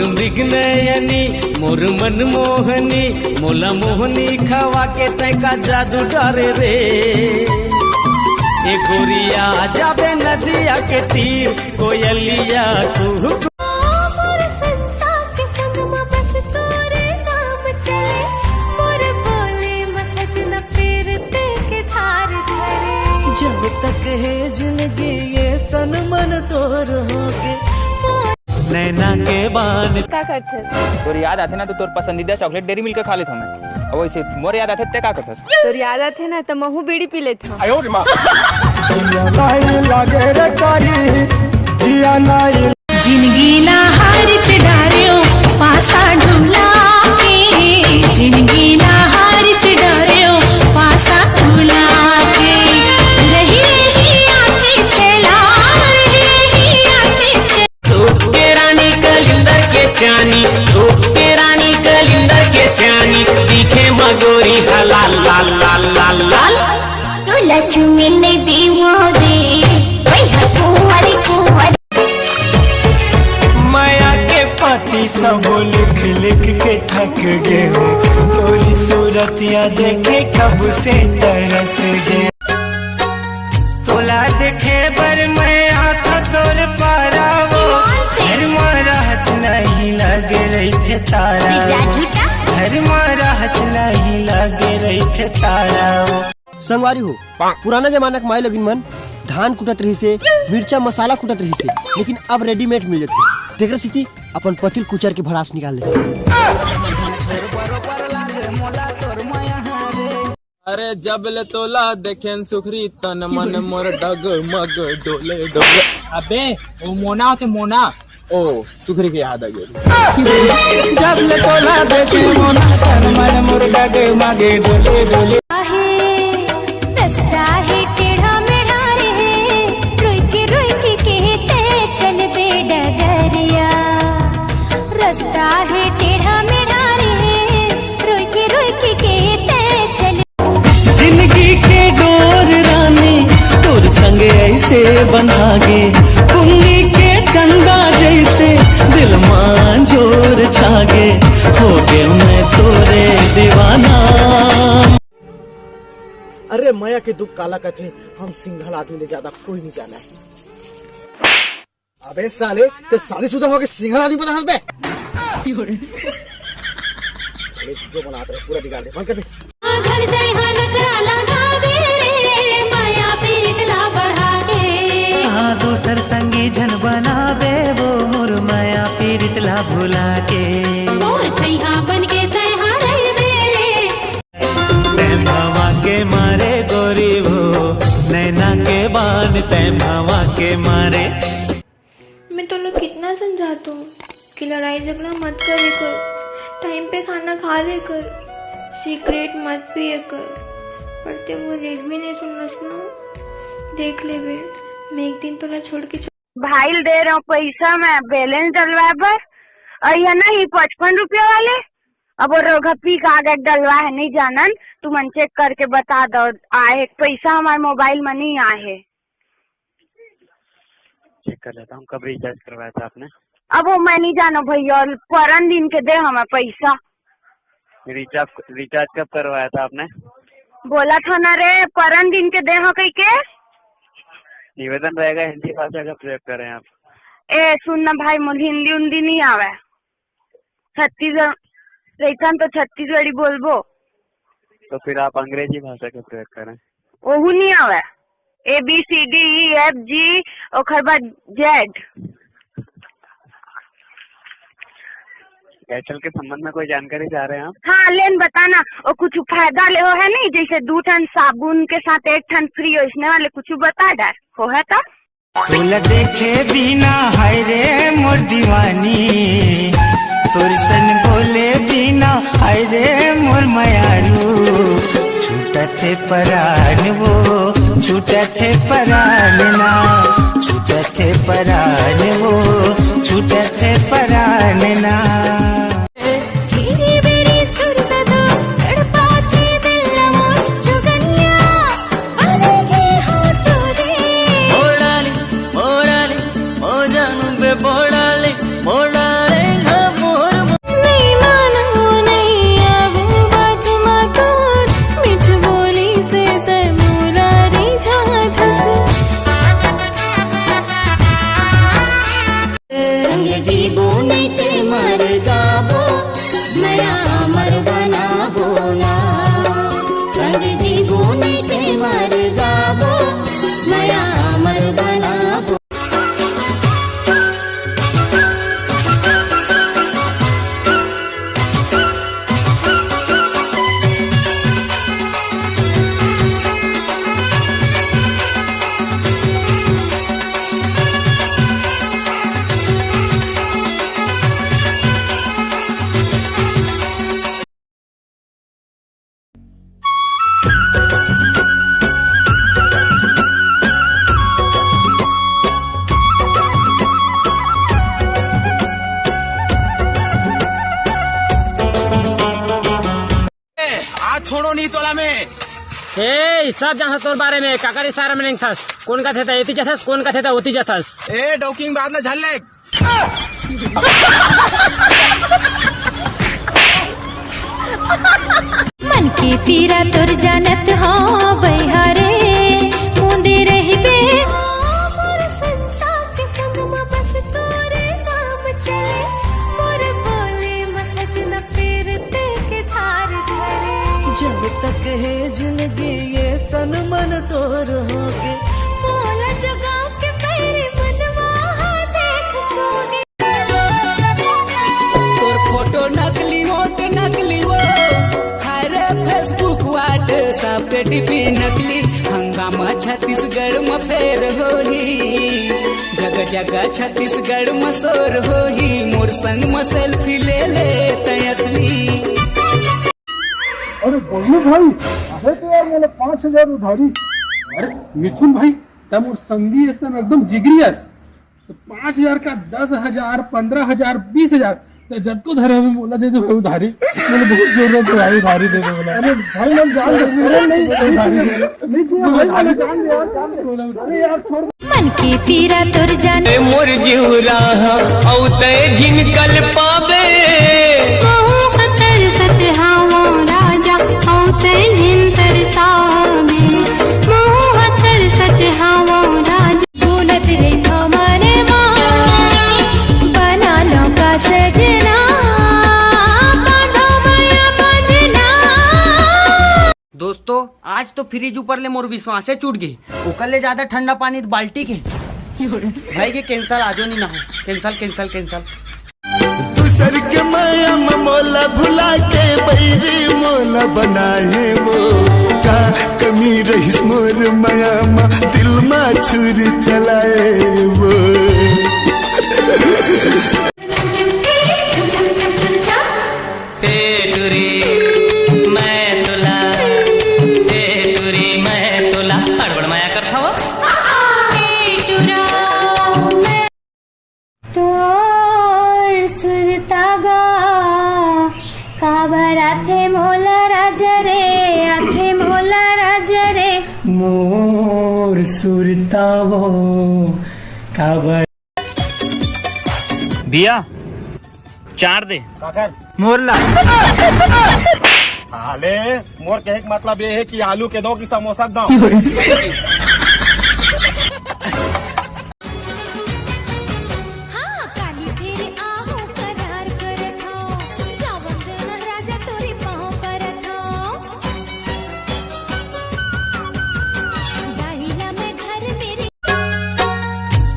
मोर मृग नयनी मोर मनमोहनी मोला मोहनी खवा के तैका जादू डरे रे। ए गोरिया जाबे नदिया के तीर कोयलिया कुहू जब तक है जिंदगी ये तन मन तोर होगे। नैना के बान क्या करते तोर याद आथे ना तो तोर पसंदीदा चॉकलेट डेरी मिल्क खा लेत हमें। और वैसे मोर याद आथे ते का करथस? तोर याद आथे ना तो महू बीड़ी पी लेत हूं। आयो रे मां नहीं लागे रे कारी जिया नहीं जिंदगी ला हार चढ़ारियो पासा ढूला के जिंदगी ला हार चढ़ारियो पासा ढूला के रही रही आंखें चला रही आंखें चला के रानी कलिंदर के चानी के रानी कलिंदर के चानी दिखे मगोरी लाल लाल लाल लाल लाल तो लक्ष्मी ने दीवो दे वही कुंवारी कुंवारी माया के पति सब लिख लिख के थक गए हो। तोरी सूरतिया देखे कब से तरस गए। तोला देखे बर मैं आँख तोर पारा वो घर मारा हच नहीं लगे रही थे तारा घर मारा हच नहीं लगे रही थे तारा वो। संगवारी हो पुराना जमाना के माई लगिन मन धान कुटत रही से मिर्चा मसाला कुटत रही से, लेकिन अब रेडीमेड मिल जाते। देख रही अपन पतिल कुचर के भड़ास निकाल लेते। अरे जब ले तोला देखें सुखरी तन मन मोर डग मग डोले डोले। अबे वो मोना होते मोना ओ सुखरी के याद आ गई। जब ले तोला देखे मोना तन मन मोर डग मग डोले डोले। ऐसे बंधागे कुंडी के चंदा जैसे दिल मान जोर छागे हो गए मैं तोरे दीवाना। अरे माया के दुख काला कथे हम सिंघल आदमी ले ज्यादा कोई नहीं जाना है। अबे साले ते शादीशुदा हो के सिंघल आदमी बता बे जो बनाते हैं पूरा बिगाड़ दे। बंद कर दे। दूसर संगी झन बनावे वो मोर माया पीरित ला भुला के मोर छैहा बन के तैहा रहबे तै भावा के मारे गोरी वो नैना के बान तै भावा के मारे। मैं तो लोग कितना समझाता हूँ कि लड़ाई झगड़ा मत करे कर, टाइम पे खाना खा ले कर, सिगरेट मत पिए कर, पर ते वो एक भी नहीं सुनना सुना। देख ले बे मैं एक दिन तो छोड़ के भाई दे रहा हूँ पैसा मैं बैलेंस डलवाए पर और यह नहीं 55 रुपया वाले। अब वो रोगपी कागज डलवा है नहीं जानन तू मन चेक करके बता दो आए पैसा हमारे मोबाइल में नहीं आए। चेक कर लेता हूँ। कब रिचार्ज करवाया था आपने? अब वो मैं नहीं जानो भैया परन दिन के दे हमें पैसा। रिचार्ज कब करवाया था आपने? बोला था ना रे परन दिन के दे हो कहीं के। निवेदन रहेगा हिंदी भाषा का प्रयोग करें आप। ए सुन ना भाई मुझे हिंदी उन्दी नहीं आवे। छत्तीसगढ़ रहता तो छत्तीसगढ़ी बोलबो। तो फिर आप अंग्रेजी भाषा का प्रयोग करें। ओहू नहीं आवे। ABCDEFG और बाद Z। एयरटेल के संबंध में कोई जानकारी चाह रहे हैं आप? हाँ लेन बताना और कुछ फायदा ले हो है नहीं जैसे 2 टन साबुन के साथ 1 टन फ्री हो इसने वाले कुछ बता डर हो है तो। तोला देखे बिना हाय रे मोर दीवानी तोर सन बोले बिना हाय रे मोर मयारू छूटते परान वो छूटते परान ना छूटते परान वो छूटते परान ना। बोड़ाले बोड़ाले ओ जानू बे बोड़ाले बोड़ाले छोड़ो नहीं तोला में। ए सब जान तोर बारे में काकरी सारा में नहीं था कौन का थे एती जथस कौन का थे ओती जथस ए डोकिंग बाद में झल्ले मन के पीरा तोर जानत हो बहिहारे मुंदे रही बे मोर संसार के संग में बस तोरे नाम चले मोर बोले मसज न फेरते के धार झरे जब तक है जिंदगी ये तन मन तोर होगे मोला जगा के पैरे मनवा देख सोगे तोर फोटो नकली होट नकली वो हरे फेसबुक व्हाट्सएप पे डीपी नकली हंगामा छत्तीसगढ़ में फेर होही जगह जगह छत्तीसगढ़ में शोर होही मोर संग में सेल्फी ले तय असली। अरे बोलू भाई अरे तो यार मैंने 5,000 उधारी। अरे मिथुन भाई तब मोर संगी इसमें एकदम जिगरियस तो 5,000 का 10,000 15,000 20,000 तो जब को धरे में बोला दे दो भाई उधारी मैंने बहुत जरूरत है भाई उधारी दे दो बोला। अरे भाई लोग जान नहीं यार छोड़ मन के पीरा तोर जाने मोर जिउरा औते झिनकल पाबे खतर सतहावा राजा औते झिनतर सामे खतर सतहावा राजा बोलत रे हमारे मां बना लो का सजना बांधो माया बंधना। दोस्तों आज तो फ्रिज ऊपर ले मोर विश्वासे छूट गई ओकर ले ज्यादा ठंडा पानी बाल्टी के भाई के कैंसल आजो नहीं ना हो कैंसल कैंसल कैंसल। दूसर के माया में मोला भुला के बैरी मोला बनाए वो का कमी रही मोर माया में दिल में छुरी चलाए वो आथे मोला राज रे आथे मोला राज रे मोर सुरतावो काबर बिया 4 दे मोरला आले मोर कहे के मतलब ये है कि आलू के दो कि समोसा दो।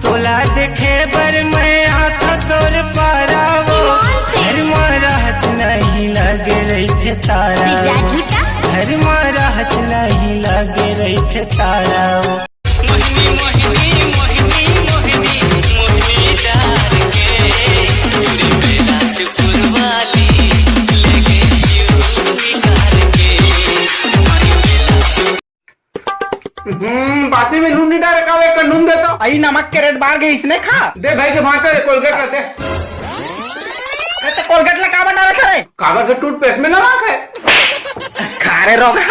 तोला देखे बर मैं आँख तोर पारावो घर महाराज नहीं लगे रही थे तारा घर महाराज नहीं लगे रही थे तारा मोहिनी मोहिनी मोहिनी मोहिनी मोहिनी डार के पूरी बेला से पुरवाली ले गई कार के तुम्हारी बेला से बासी में नून नहीं डाले कावे का नून देता आई नमक के रेट बाहर गई इसने खा दे भाई के भाग कर कोलगेट करते कोलगेट ला काबर डाला करे कागज के टूथपेस्ट में नमक है खा रे रोगा